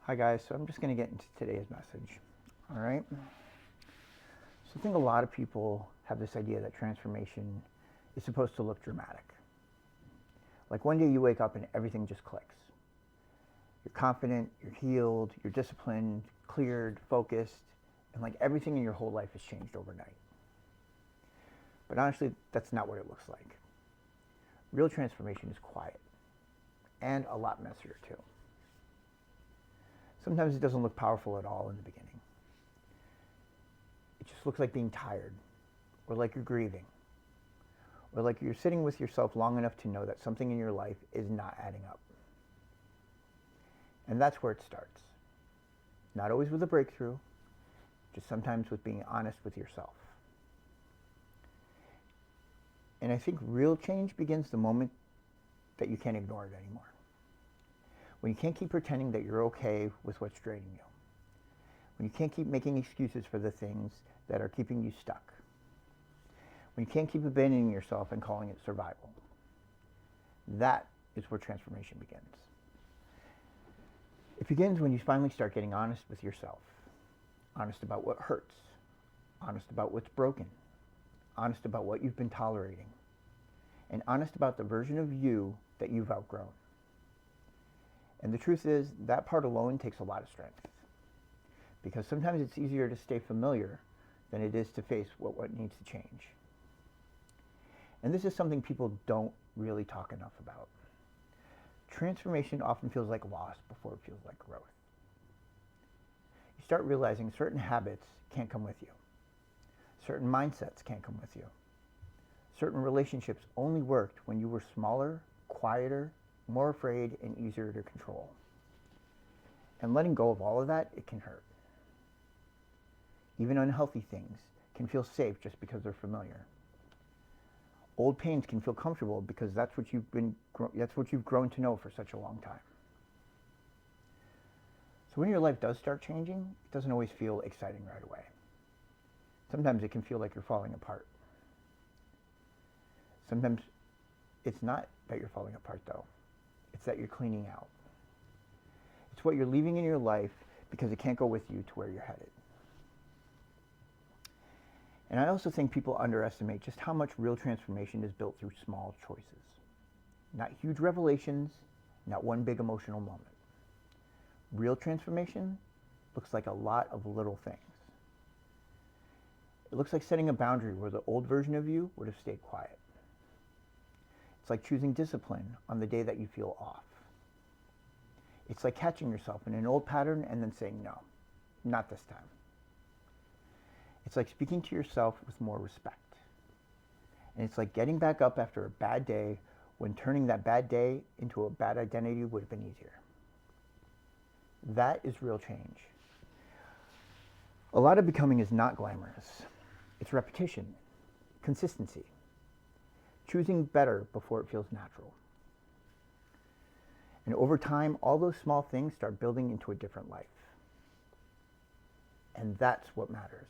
Hi guys, so I'm just going to get into today's message. All right. So I think a lot of people have this idea that transformation is supposed to look dramatic. Like one day you wake up and everything just clicks. You're confident, you're healed, you're disciplined, cleared, focused, and like everything in your whole life has changed overnight. But honestly, that's not what it looks like. Real transformation is quiet and a lot messier too. Sometimes it doesn't look powerful at all in the beginning. It just looks like being tired, or like you're grieving, or like you're sitting with yourself long enough to know that something in your life is not adding up. And that's where it starts. Not always with a breakthrough, just sometimes with being honest with yourself. And I think real change begins the moment that you can't ignore it anymore. When you can't keep pretending that you're okay with what's draining you. When you can't keep making excuses for the things that are keeping you stuck. When you can't keep abandoning yourself and calling it survival. That is where transformation begins. It begins when you finally start getting honest with yourself. Honest about what hurts. Honest about what's broken. Honest about what you've been tolerating. And honest about the version of you that you've outgrown. And the truth is, that part alone takes a lot of strength. Because sometimes it's easier to stay familiar than it is to face what needs to change. And this is something people don't really talk enough about. Transformation often feels like loss before it feels like growth. You start realizing certain habits can't come with you. Certain mindsets can't come with you. Certain relationships only worked when you were smaller, quieter, more afraid, and easier to control. And letting go of all of that, it can hurt. Even unhealthy things can feel safe just because they're familiar. Old pains can feel comfortable because that's what you've grown to know for such a long time. So when your life does start changing, it doesn't always feel exciting right away. Sometimes it can feel like you're falling apart. Sometimes it's not that you're falling apart though. It's that you're cleaning out. It's what you're leaving in your life because it can't go with you to where you're headed. And I also think people underestimate just how much real transformation is built through small choices. Not huge revelations, not one big emotional moment. Real transformation looks like a lot of little things. It looks like setting a boundary where the old version of you would have stayed quiet. It's like choosing discipline on the day that you feel off. It's like catching yourself in an old pattern and then saying, no, not this time. It's like speaking to yourself with more respect. And it's like getting back up after a bad day when turning that bad day into a bad identity would have been easier. That is real change. A lot of becoming is not glamorous. It's repetition, consistency, choosing better before it feels natural. And over time, all those small things start building into a different life. And that's what matters.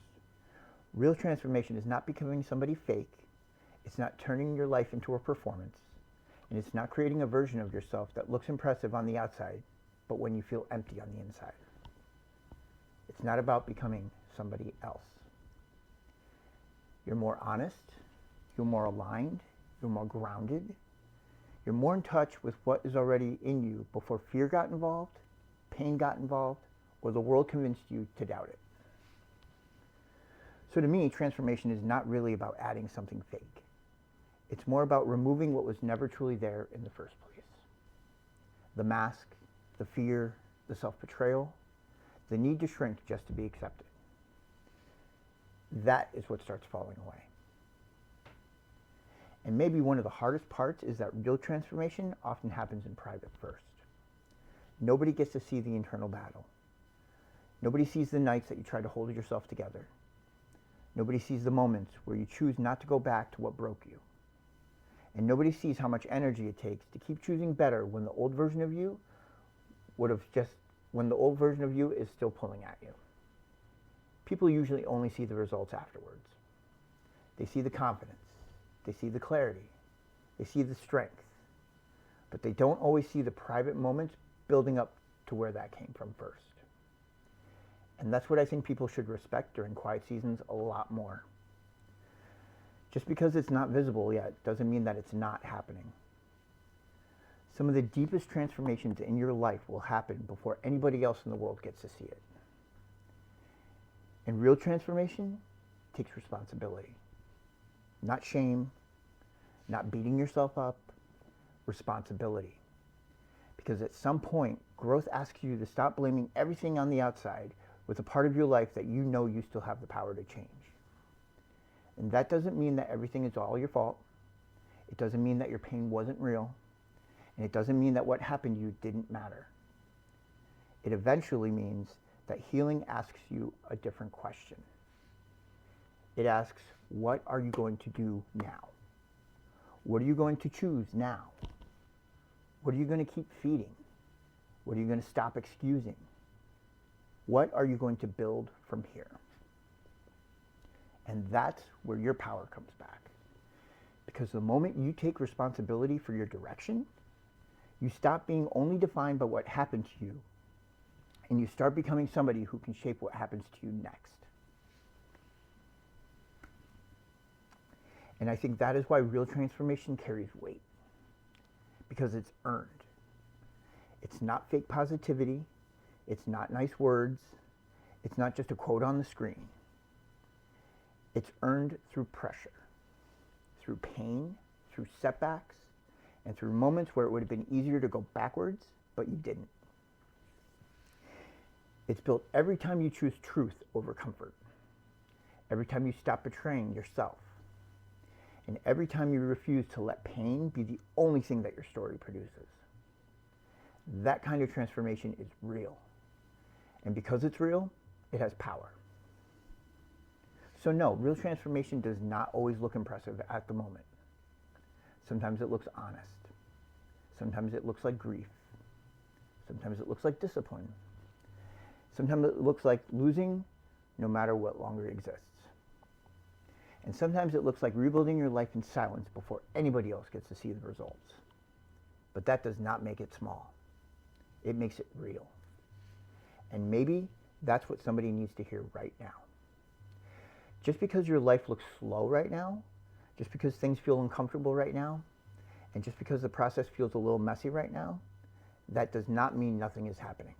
Real transformation is not becoming somebody fake. It's not turning your life into a performance. And it's not creating a version of yourself that looks impressive on the outside, but when you feel empty on the inside. It's not about becoming somebody else. You're more honest. You're more aligned. You're more grounded. You're more in touch with what is already in you before fear got involved, pain got involved, or the world convinced you to doubt it. So to me, transformation is not really about adding something fake. It's more about removing what was never truly there in the first place. The mask, the fear, the self-betrayal, the need to shrink just to be accepted. That is what starts falling away. And maybe one of the hardest parts is that real transformation often happens in private first. Nobody gets to see the internal battle. Nobody sees the nights that you try to hold yourself together. Nobody sees the moments where you choose not to go back to what broke you. And nobody sees how much energy it takes to keep choosing better when the old version of you is still pulling at you. People usually only see the results afterwards. They see the confidence. They see the clarity. They see the strength. But they don't always see the private moments building up to where that came from first. And that's what I think people should respect during quiet seasons a lot more. Just because it's not visible yet doesn't mean that it's not happening. Some of the deepest transformations in your life will happen before anybody else in the world gets to see it. And real transformation takes responsibility. Not shame, not beating yourself up, responsibility. Because at some point, growth asks you to stop blaming everything on the outside with a part of your life that you know you still have the power to change. And that doesn't mean that everything is all your fault. It doesn't mean that your pain wasn't real. And it doesn't mean that what happened to you didn't matter. It eventually means that healing asks you a different question. It asks, what are you going to do now? What are you going to choose now? What are you going to keep feeding? What are you going to stop excusing? What are you going to build from here? And that's where your power comes back. Because the moment you take responsibility for your direction, you stop being only defined by what happened to you, and you start becoming somebody who can shape what happens to you next. And I think that is why real transformation carries weight, because it's earned. It's not fake positivity. It's not nice words. It's not just a quote on the screen. It's earned through pressure, through pain, through setbacks, and through moments where it would have been easier to go backwards, but you didn't. It's built every time you choose truth over comfort, every time you stop betraying yourself, and every time you refuse to let pain be the only thing that your story produces. That kind of transformation is real. And because it's real, it has power. So no, real transformation does not always look impressive at the moment. Sometimes it looks honest. Sometimes it looks like grief. Sometimes it looks like discipline. Sometimes it looks like losing no matter what longer exists. And sometimes it looks like rebuilding your life in silence before anybody else gets to see the results. But that does not make it small. It makes it real. And maybe that's what somebody needs to hear right now. Just because your life looks slow right now, just because things feel uncomfortable right now, and just because the process feels a little messy right now, that does not mean nothing is happening.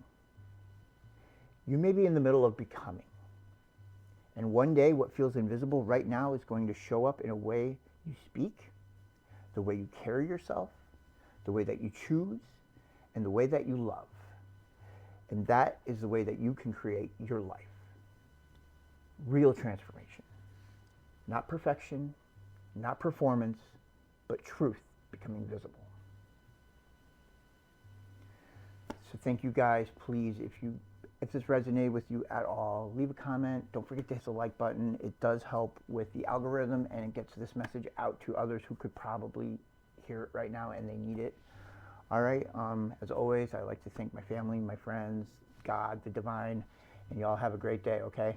You may be in the middle of becoming. And one day what feels invisible right now is going to show up in a way you speak, the way you carry yourself, the way that you choose, and the way that you love. And that is the way that you can create your life. Real transformation. Not perfection, not performance, but truth becoming visible. So thank you guys. Please, if this resonated with you at all, leave a comment. Don't forget to hit the like button. It does help with the algorithm, and it gets this message out to others who could probably hear it right now and they need it. All right. As always, I like to thank my family, my friends, God, the divine, and y'all have a great day, okay?